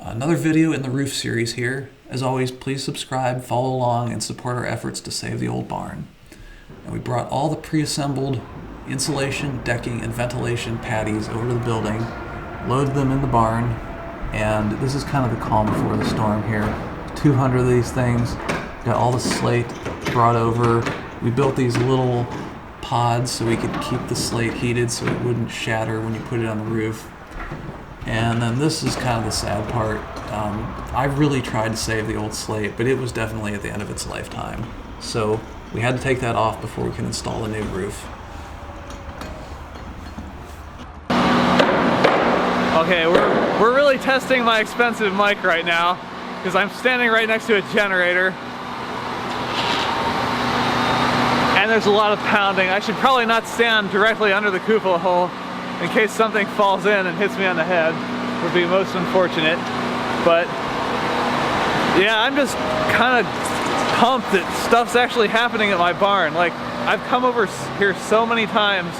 Another video in the roof series here. As always, please subscribe, follow along, and support our efforts to save the old barn. And we brought all the pre-assembled insulation, decking, and ventilation patties over to the building, loaded them in the barn, and this is kind of the calm before the storm here. 200 of these things, got all the slate brought over. We built these little pods so we could keep the slate heated so it wouldn't shatter when you put it on the roof. And then this is kind of the sad part. I really tried to save the old slate, but it was definitely at the end of its lifetime. So we had to take that off before we could install the new roof. Okay, we're really testing my expensive mic right now because I'm standing right next to a generator and there's a lot of pounding. I should probably not stand directly under the cupola hole in case something falls in and hits me on the head. Would be most unfortunate. But yeah, I'm just kind of pumped that stuff's actually happening at my barn. Like, I've come over here so many times,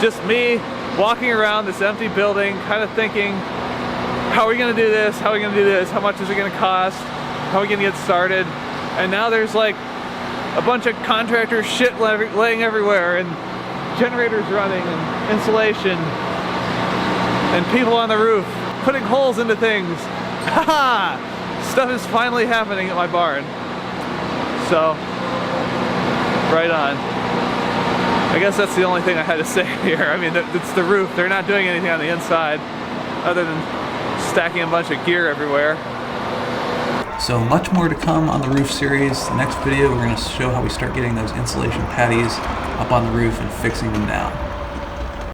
just me walking around this empty building, kind of thinking, how are we gonna do this? How are we gonna do this? How much is it gonna cost? How are we gonna get started? And now there's like a bunch of contractor shit laying everywhere, and generators running, and insulation, and people on the roof putting holes into things. Haha! Stuff is finally happening at my barn. So, right on. I guess that's the only thing I had to say here. I mean, it's the roof. They're not doing anything on the inside other than stacking a bunch of gear everywhere. So much more to come on the roof series. The next video we're going to show how we start getting those insulation patties up on the roof and fixing them down.